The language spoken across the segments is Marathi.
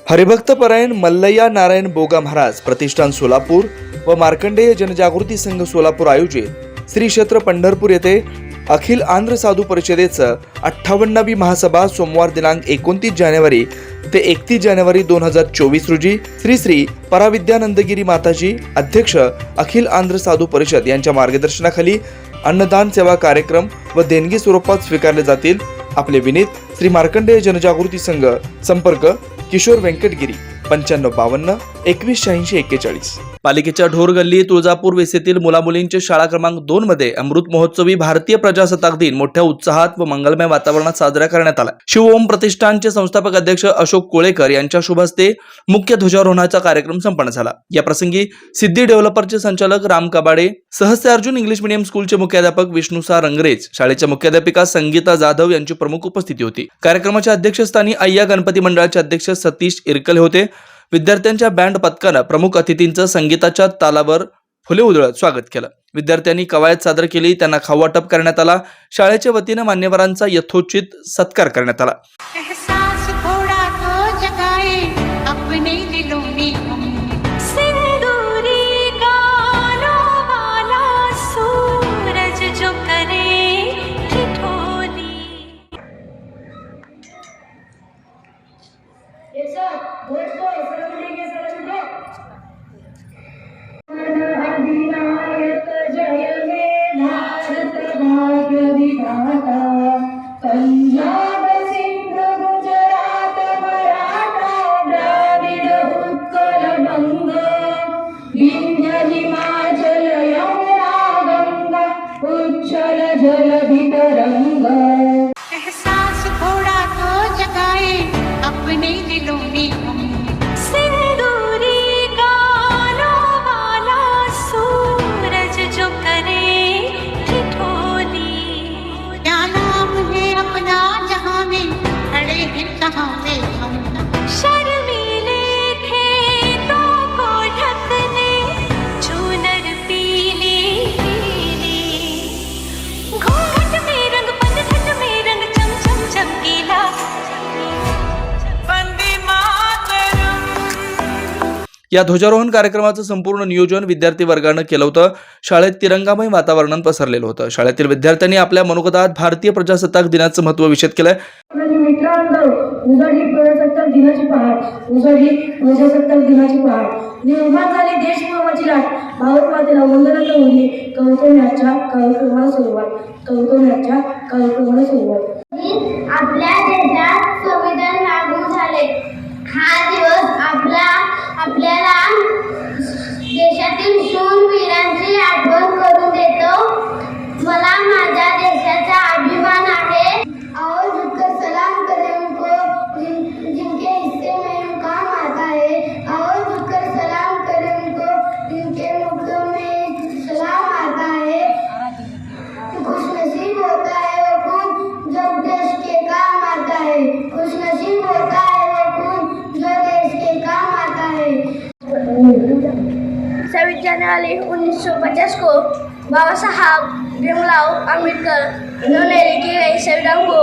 हरिभक्तपरायण मल्लय्या नारायण बोगा महाराज प्रतिष्ठान सोलापूर व मार्कंडेय जनजागृती संघ सोलापूर आयोजित श्री क्षेत्र पंढरपूर येथे अखिल आंध्र साधू परिषदेचं 58वी महासभा सोमवार दिनांक 29 जानेवारी ते 31 जानेवारी 2024 रोजी श्री पराविद्यानंदगिरी माताजी अध्यक्ष अखिल आंध्र साधू परिषद यांच्या मार्गदर्शनाखाली अन्नदान सेवा कार्यक्रम व देणगी स्वरूपात स्वीकारले जातील। आपले विनीत श्री मार्कंडेय जनजागृती संघ संपर्क किशोर वेंकटगिरी 9552 2186 41। पालिकेच्या ढोर गल्ली तुळजापूर वेसेतील मुलामुलींचे शाळा क्रमांक 2 मध्ये अमृत महोत्सवी भारतीय प्रजासत्ताक दिन मोठ्या उत्साहात व मंगलमय वातावरणात साजरा करण्यात आला। शिवओम प्रतिष्ठानचे संस्थापक अध्यक्ष अशोक कोळेकर यांच्या शुभ हस्ते मुख्य ध्वजारोहणाचा कार्यक्रम संपन्न झाला। या प्रसंगी सिद्धी डेव्हलपरचे संचालक राम कबाडे, सहस्य अर्जुन इंग्लिश मीडियम स्कूलचे मुख्याध्यापक विष्णुसा रंगरेज, शाळेच्या मुख्याध्यापिका संगीता जाधव यांची प्रमुख उपस्थिती होती। कार्यक्रमाच्या अध्यक्षस्थानी अय्या गणपती मंडळाचे अध्यक्ष सतीश इरकले होते। विद्यार्थ्यांच्या बँड पथकाने प्रमुख अतिथींचं संगीताच्या तालावर फुले उधळत स्वागत केलं। विद्यार्थ्यांनी कवायत सादर केली, त्यांना खाऊ वाटप करण्यात आला। शाळेच्या वतीने मान्यवरांचा यथोचित सत्कार करण्यात आला। पंजाब सिंध गुजरात मराठा द्राविड उत्कल बंग विंध्य हिमाचल यमुना गंगा उच्छल जलधि तरंग। एहसास थोड़ा तो जगाए अपने दिलों में हम, सिंदूरी गालों वाला सूरज जो करे ठिठोली। क्या नाम है अपना जहां में खड़े हैं कहां पे हम, शर्मीले खेतों को ढकने चूनर पीली पीली। घूंघट में रंग पनघट में रंग चम चम चमकीला। वंदे मातरम। या ध्वजारोहण कार्यक्रमाचं संपूर्ण नियोजन विद्यार्थी वर्गाने केलं होतं। शाळेत तिरंगामय वातावरण पसरलेलं होतं। शाळेतील विद्यार्थ्यांनी आपल्या मनोगतात भारतीय प्रजासत्ताक दिनाचं महत्त्व विशद केलंय। मित्रांनो, उजाडी प्रजासत्ताक दिनाची पहाट, उजाडी प्रजासत्ताक दिनाची पहाट। निर्माण झाली देशप्रेमाची लाट, भारतमातेला वंदना होली, कौतुकाच्या कार्यक्रमाला सुरुवात, कौतुकाच्या कार्यक्रमाला सुरुवात। आपल्या देशात संविधान लागू झाले। हा दिवस आपल्याला देशातील शूरवीरांची आठवण करून देतो। मला माझ्या देशाचा अभिमान आहे। आओ झुककर सलाम करें उनको जिनके हिस्से में काम आता है। आओ झुककर सलाम करें उनको जिनके मुद्दों में सलाम आता है। खुशनसीब होता है वो खून जब देश के काम आता है। खुशनसीब होता है वो खून जो देश के काम आता है। 26 जनवरी 1950 को बाबा साहब भीमराव आंबेडकर इन्होंने लिखी गई संविधान को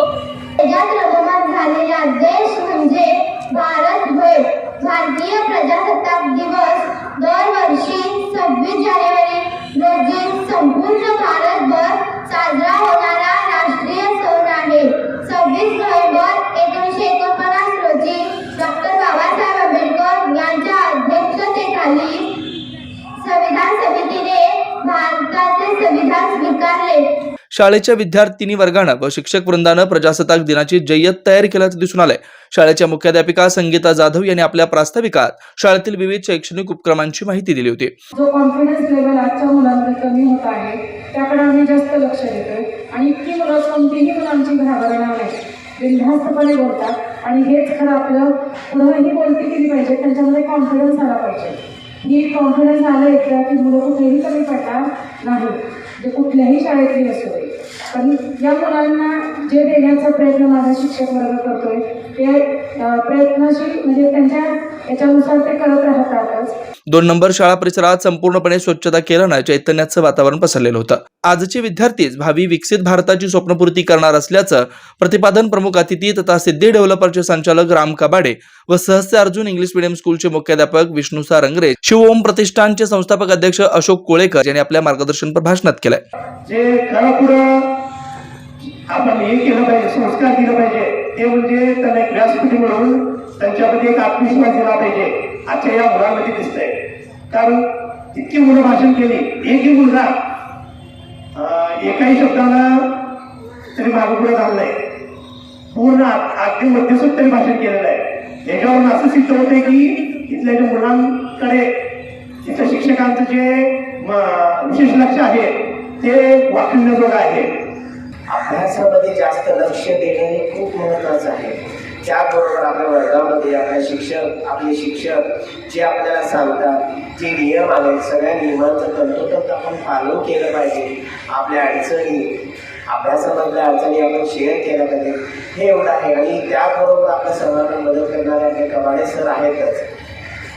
जग रघुमत झालेला देश म्हणजे भारतभर भारतीय प्रजासत्ताक दिवस दरवर्षी 26 जानेवारी रोजी संपूर्ण भारतभर साजरा होणारा राष्ट्रीय सण आहे। 26 नोव्हेंबर 1949 रोजी डॉक्टर बाबासाहेब आंबेडकर यांच्या अध्यक्षतेखाली संविधान समितीने भारताचे संविधान स्वीकारले। शाळेच्या विद्यार्थिनी वर्गानं व शिक्षक वृंदानं प्रजासत्ताक दिनाची जय्यत तयारी केल्याचं दिसून आलंय। शाळेच्या मुख्याध्यापिका संगीता जाधव यांनी आपल्या प्रास्ताविकात शाळेतील विविध शैक्षणिक उपक्रमांची माहिती दिली होती। जो कॉन्फिडन्स लेवल आजच्या मुलांमध्ये कमी होत आहे त्याकडे आम्ही जास्त लक्ष देतोय आणि इतकी मुलं कोणतीही मुलांची घाबरणार नाही, बिनधास्तपणे बोलतात आणि हेच खरं आपलं पुढेही बोलती केली पाहिजे, त्यांच्यामध्ये कॉन्फिडन्स आला पाहिजे। ही कॉन्फिडन्स आलं एकदा की मुलं कुठेही कमी पडणार नाही, जे कुठल्याही शाळेतली असू दे। पण या मुलांना जे देण्याचा प्रयत्न माझा शिक्षक वर्ग करतोय ते प्रयत्नशील म्हणजे त्यांच्या याच्यानुसार ते करत राहतातच. 2 नंबर शाळा परिसरात संपूर्णपणे स्वच्छता केल्यानं चैतन्याचं वातावरण पसरलेलं होतं. आजचे विद्यार्थीच भावी विकसित भारताची स्वप्नपूर्ती करणार असल्याचं प्रतिपादन प्रमुख अतिथी तथा सिद्धी डेव्हलपरचे संचालक राम कबाडे व सहस्य अर्जुन इंग्लिश मीडियम स्कूलचे मुख्याध्यापक विष्णुसा रंगरे, शिवओम प्रतिष्ठानचे संस्थापक अध्यक्ष अशोक कोळेकर यांनी आपल्या मार्गदर्शनपर भाषणात केलंय. जे खरं आपण हे केलं पाहिजे, संस्कार दिलं पाहिजे, ते म्हणजे त्यांना एक व्यासपीठ मिळवून त्यांच्यामध्ये एक आत्मविश्वास दिला पाहिजे. आजच्या या मुलांमध्ये दिसतंय, कारण इतकी मुलं भाषण केली, एकही मुलगा एकाही शब्दाला तरी मागपुढे झालं नाही. पूर्ण अगदी मध्यसूद तरी भाषण केलेलं आहे. याच्यावरून असं सिद्ध होतंय की इथल्या ज्या मुलांकडे इथल्या शिक्षकांचं जे विशेष लक्ष आहे ते वाखण्याजोगं आहे. अभ्यासामध्ये जास्त लक्ष देणे हे खूप महत्त्वाचं आहे. त्याबरोबर आपल्या वर्गामध्ये आपले शिक्षक जे आपल्याला सांगतात, जे नियम आहेत, सगळ्या नियमांचं तंतोतंत आपण पालन केलं पाहिजे. आपल्या अभ्यासामधल्या अडचणी आपण शेअर केल्या पाहिजे, हे एवढं आहे. आणि त्याबरोबर आपल्या सर्वांना मदत करणारे आपले कबाडे सर आहेतच.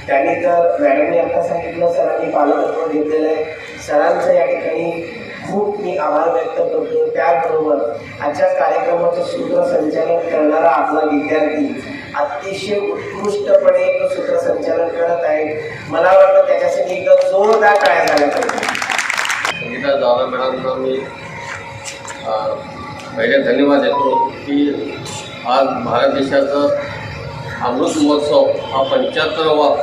त्यांनी तर मॅडमने आता सांगितलं, सरांनी पालकत्व घेतलेलं आहे. सरांचं या ठिकाणी खूप मी आभार व्यक्त करतो. त्याचबरोबर आजच्या कार्यक्रमाचं सूत्रसंचालन करणारा आपला विद्यार्थी अतिशय उत्कृष्टपणे सूत्रसंचालन करत आहे. मला वाटतं त्याच्यासाठी एकदम जोरदार टाळ्या झाल्या पाहिजे. संगीता जावरा मॅडमना मी पहिले धन्यवाद देतो की आज भारत देशाचा अमृत महोत्सव हा 75वा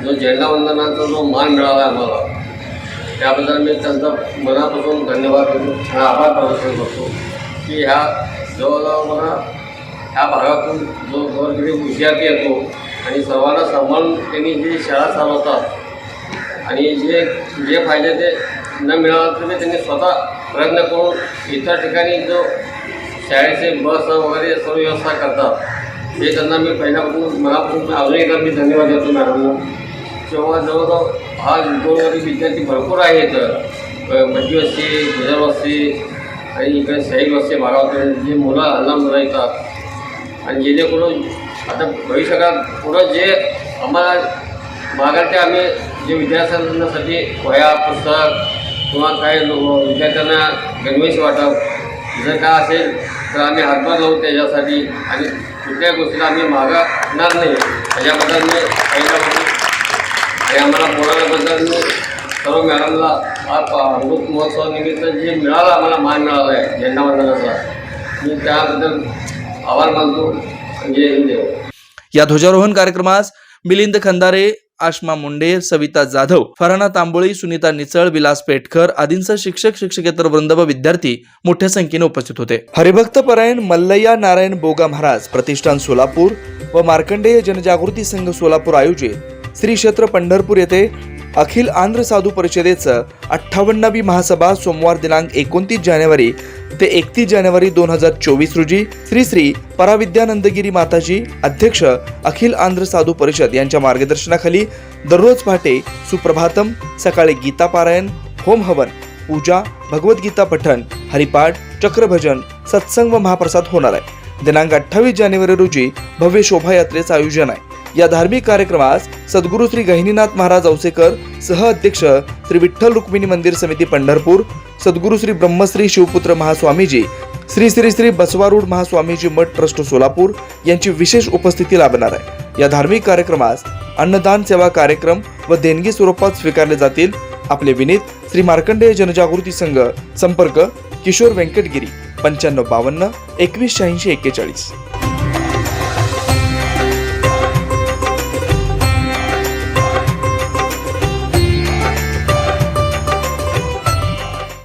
जो झेंडावंदनाचा जो मान मिळाला आम्हाला, त्याबद्दल मी त्यांचा मनापासून धन्यवाद देतो आणि आभार प्रदर्शन करतो की ह्या जवळजवळ मला ह्या भागातून जो गोरगरीब विद्यार्थी येतो आणि सर्वांना सांभाळून त्यांनी जी शाळा चालवतात आणि जे फायदे ते न मिळालं तरी त्यांनी स्वतः प्रयत्न करून इतर ठिकाणी जो शाळेचे बस वगैरे सर्व व्यवस्था करतात, हे त्यांना मी पहिल्यापासून मनापासून अजून एकदा मी धन्यवाद देतो मॅडमना. तेव्हा जवळजवळ हा गोरगरीब विद्यार्थी भरपूर आहेत. मध्यवस्ती, गुजरवस्ती आणि इकडे शहीद वस्ती भागातून जे लहान मुलं येतात आणि जेणेकरून आता भविष्यकाळात पुढं जे आम्हाला मागायचे आम्ही जे विद्यार्थ्यांसाठी वह्या पुस्तक किंवा काही विद्यार्थ्यांना गणवेश वाटप जर काय असेल तर आम्ही हातभार लावू त्याच्यासाठी आणि कुठल्याही गोष्टीला आम्ही मागणार नाही. त्याच्याबद्दल मी पहिल्यापासून आणि आम्हाला बोलायल्याबद्दल मी सर्व मॅडमला आज अमृत महोत्सवानिमित्त जे मिळालं आम्हाला मान मिळाला आहे झेंडावंदनाचा, मी त्याबद्दल आभार मानतो. जय हिंद. या ध्वजारोहण कार्यक्रमास मिलिंद खंदारे, आश्मा मुंडे, सविता जाधव, फराना तांबोळी, सुनीता निचळ, विलास पेटकर आदींसह शिक्षक, शिक्षकेतर वृंद व विद्यार्थी मोठ्या संख्येने उपस्थित होते. हरिभक्त परायण मल्लय्या नारायण बोगा महाराज प्रतिष्ठान सोलापूर व मार्कंडेय जनजागृती संघ सोलापूर आयोजित श्री क्षेत्र पंढरपूर येथे अखिल आंध्र साधू परिषदेचं 58वी महासभा सोमवार दिनांक 29 जानेवारी ते 31 जानेवारी 2024 रोजी श्री श्री पराविद्यानंदगिरी माताजी अध्यक्ष अखिल आंध्र साधू परिषद यांच्या मार्गदर्शनाखाली दररोज पहाटे सुप्रभातम, सकाळी गीता पारायण, होम हवन, पूजा, भगवद्गीता पठण, हरिपाठ, चक्रभजन, सत्संग व महाप्रसाद होणार आहे. दिनांक 28 जानेवारी रोजी भव्य शोभायात्रेचं आयोजन आहे. या धार्मिक कार्यक्रमास सद्गुरू श्री गहिनीनाथ महाराज औसेकर, सह अध्यक्ष श्री विठ्ठल रुक्मिणी मंदिर समिती पंढरपूर, सद्गुरू श्री ब्रह्मश्री शिवपुत्र महास्वामीजी, श्री श्री श्री बसवारूढ महास्वामीजी मठ ट्रस्ट सोलापूर यांची विशेष उपस्थिती लाभणार आहे. या धार्मिक कार्यक्रमास अन्नदान सेवा कार्यक्रम व देणगी स्वरूपात स्वीकारले जातील. आपले विनीत श्री मार्कंडेय जनजागृती संघ, संपर्क किशोर व्यंकटगिरी 9552 2186 41.